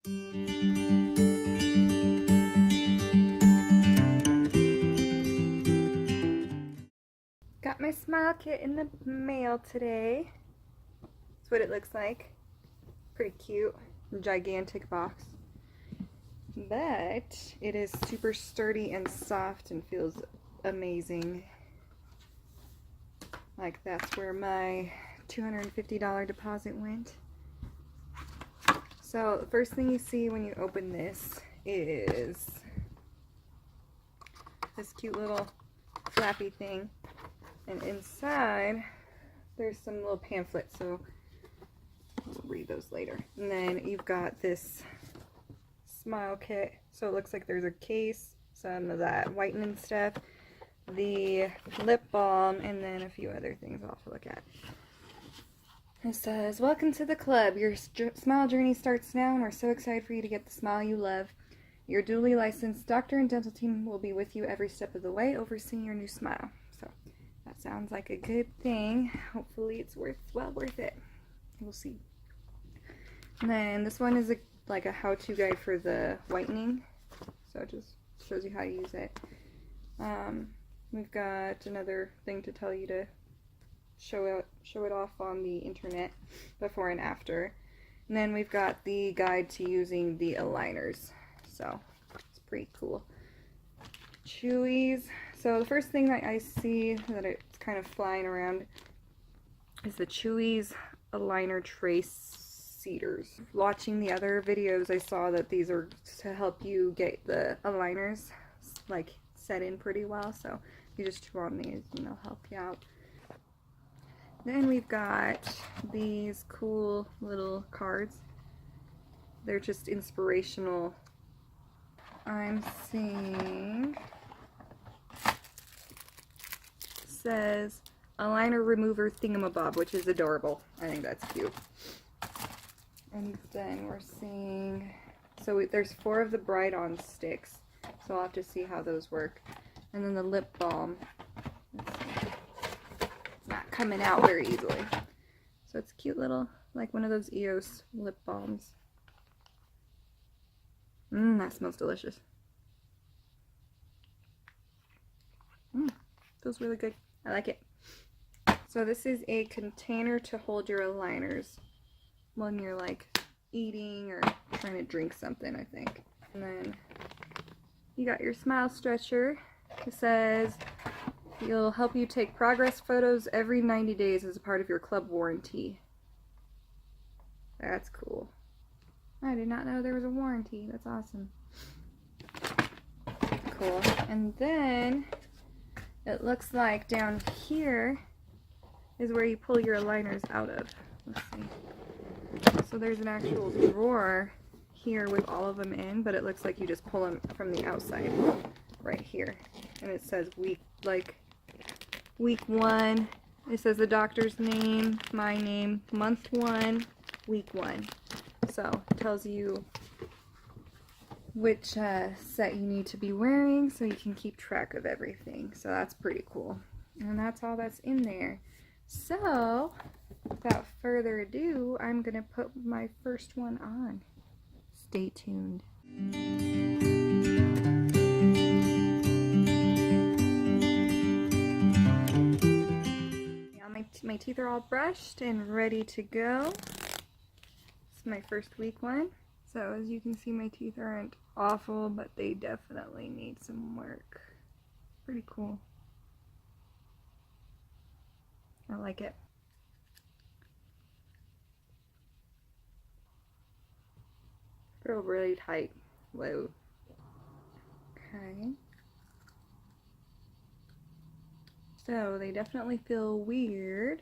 Got my smile kit in the mail today. That's what it looks like. Pretty cute. Gigantic box. But it is super sturdy and soft and feels amazing. Like that's where my $250 deposit went. So the first thing you see when you open this is this cute little flappy thing. And inside there's some little pamphlets, so we'll read those later. And then you've got this smile kit. So it looks like there's a case, some of that whitening stuff, the lip balm, and then a few other things I'll have to look at. It says, "Welcome to the club. Your smile journey starts now, and we're so excited for you to get the smile you love. Your duly licensed doctor and dental team will be with you every step of the way, overseeing your new smile." So that sounds like a good thing. Hopefully it's well worth it. We'll see. And then this one is like a how-to guide for the whitening. So it just shows you how to use it. We've got another thing to tell you to show it off on the internet before and after. And then we've got the guide to using the aligners. So it's pretty cool. Chewies. So the first thing that I see that it's kind of flying around is the Chewies aligner trace cedars. Watching the other videos, I saw that these are to help you get the aligners like set in pretty well. So you just chew on these and they'll help you out. Then we've got these cool little cards. They're just inspirational. I'm seeing, says aligner remover thingamabob, which is adorable. I think that's cute. And then we're seeing, so there's 4 of the Bright On sticks, so I'll have to see how those work. And then the lip balm. Let's see. It's not coming out very easily. So it's cute little, like one of those EOS lip balms. That smells delicious. Feels really good. I like it. So this is a container to hold your aligners when you're like eating or trying to drink something, I think. And then you got your smile stretcher. It says it'll help you take progress photos every 90 days as a part of your club warranty. That's cool. I did not know there was a warranty. That's awesome. Cool. And then it looks like down here is where you pull your aligners out of. Let's see. So there's an actual drawer here with all of them in, but it looks like you just pull them from the outside right here. And it says week 1. It says the doctor's name, my name, month 1, week 1. So it tells you which set you need to be wearing so you can keep track of everything. So that's pretty cool. And that's all that's in there. So without further ado, I'm going to put my first one on. Stay tuned. Now my teeth are all brushed and ready to go. This is my first week one. So as you can see, my teeth aren't awful, but they definitely need some work. Pretty cool. I like it. Feel really tight. Whoa. Okay. So they definitely feel weird.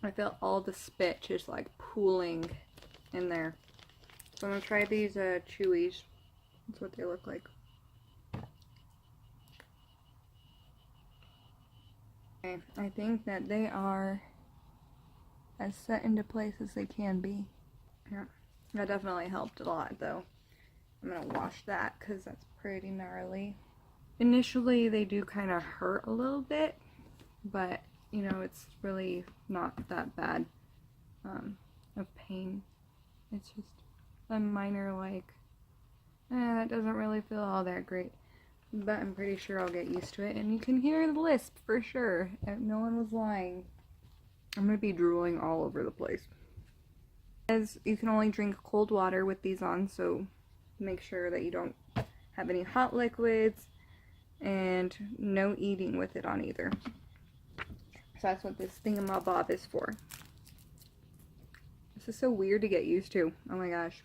I feel all the spit just like pooling in there. So I'm gonna try these Chewies. That's what they look like. Okay, I think that they are as set into place as they can be. Yeah, that definitely helped a lot though. I'm gonna wash that because that's pretty gnarly. Initially they do kind of hurt a little bit, but you know, it's really not that bad. of pain. It's just a minor, like, that doesn't really feel all that great. But I'm pretty sure I'll get used to it. And you can hear the lisp for sure. No one was lying. I'm going to be drooling all over the place. As you can only drink cold water with these on, so make sure that you don't have any hot liquids, and no eating with it on either. So that's what this thingamabob is for. This is so weird to get used to. Oh my gosh.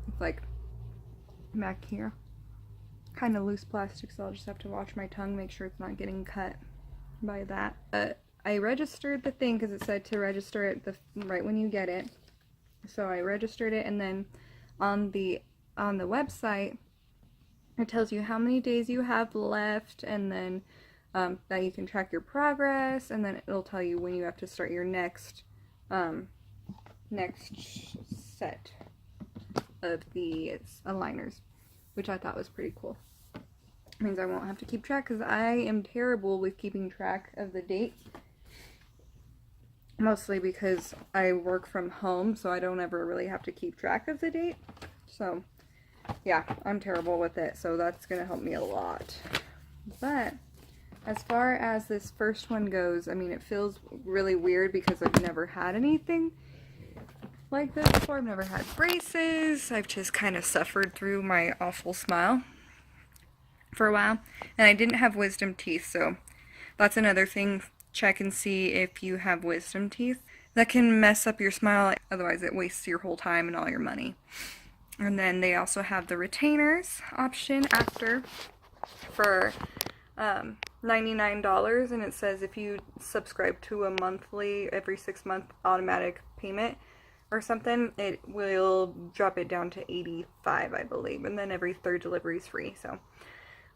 It's like back here. Kind of loose plastic, so I'll just have to watch my tongue, make sure it's not getting cut by that. I registered the thing because it said to register it right when you get it. So I registered it, and then on the website it tells you how many days you have left, and then that you can track your progress, and then it'll tell you when you have to start your next set of the aligners, which I thought was pretty cool. It means I won't have to keep track, because I am terrible with keeping track of the dates. Mostly because I work from home, so I don't ever really have to keep track of the date. So, yeah, I'm terrible with it, so that's going to help me a lot. But, as far as this first one goes, I mean, it feels really weird because I've never had anything like this before. I've never had braces. I've just kind of suffered through my awful smile for a while. And I didn't have wisdom teeth, so that's another thing. Check and see if you have wisdom teeth. That can mess up your smile, otherwise it wastes your whole time and all your money. And then they also have the retainers option after for $99, and it says if you subscribe to a monthly, every 6-month automatic payment or something, it will drop it down to $85, I believe, and then every third delivery is free. So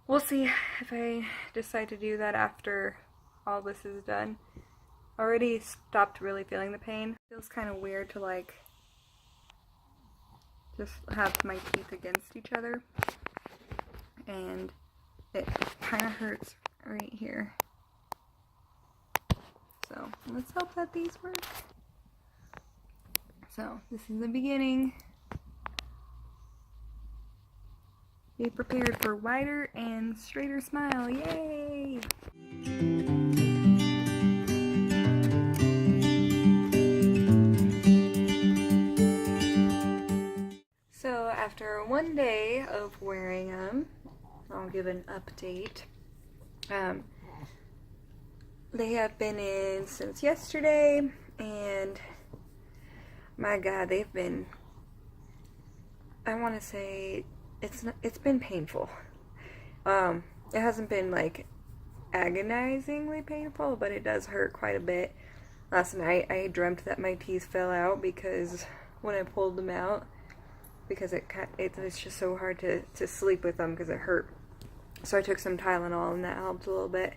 we'll see if I decide to do that after all this is done. Already stopped really feeling the pain. Feels kind of weird to like just have my teeth against each other, and it kind of hurts right here. So let's hope that these work. So this is the beginning. Be prepared for wider and straighter smile. Yay! So after one day of wearing them, I'll give an update. They have been in since yesterday, and my God, they've been, I want to say, it's been painful. It hasn't been like agonizingly painful, but it does hurt quite a bit. Last night I dreamt that my teeth fell out because when I pulled them out, because it's just so hard to sleep with them because it hurt. So I took some Tylenol, and that helped a little bit.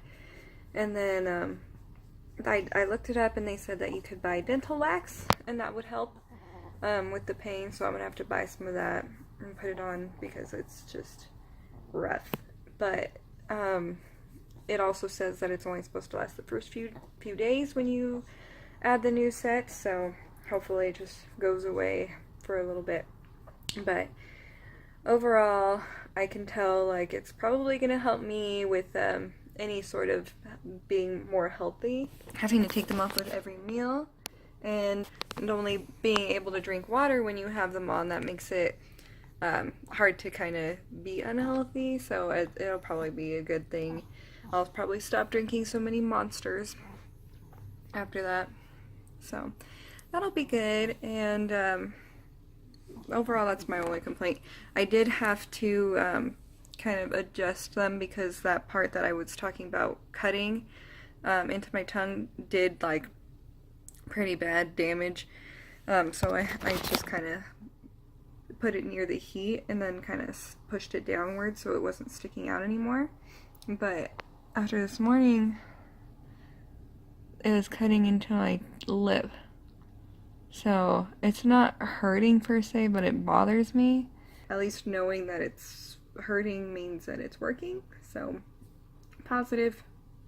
And then I looked it up, and they said that you could buy dental wax, and that would help with the pain. So I'm gonna have to buy some of that and put it on because it's just rough. But it also says that it's only supposed to last the first few days when you add the new set. So hopefully it just goes away for a little bit. But overall, I can tell like it's probably going to help me with any sort of being more healthy. Having to take them off with every meal, and only being able to drink water when you have them on, that makes it hard to kind of be unhealthy. So it'll probably be a good thing. I'll probably stop drinking so many Monsters after that. So that'll be good. And overall, that's my only complaint. I did have to kind of adjust them because that part that I was talking about cutting into my tongue did like pretty bad damage. So I just kind of put it near the heat and then kind of pushed it downward so it wasn't sticking out anymore. But after this morning, it was cutting into my lip. So it's not hurting per se, but it bothers me. At least knowing that it's hurting means that it's working. So positive,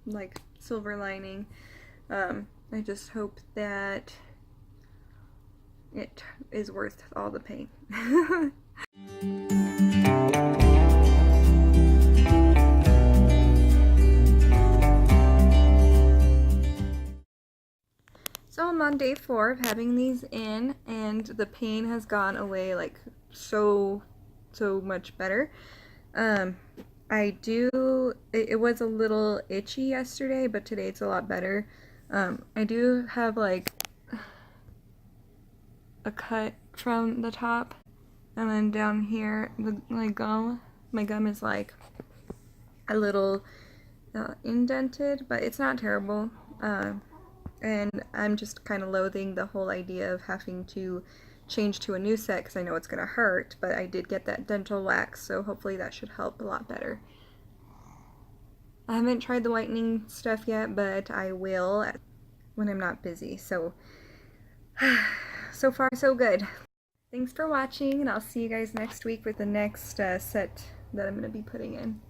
like silver lining. I just hope that it is worth all the pain. So I'm on day 4 of having these in, and the pain has gone away like so much better. It was a little itchy yesterday, but today it's a lot better. I do have like a cut from the top, and then down here, my gum is like a little indented, but it's not terrible. And I'm just kind of loathing the whole idea of having to change to a new set because I know it's going to hurt, but I did get that dental wax, so hopefully that should help a lot better. I haven't tried the whitening stuff yet, but I will when I'm not busy. So, so far so good. Thanks for watching, and I'll see you guys next week with the next set that I'm going to be putting in.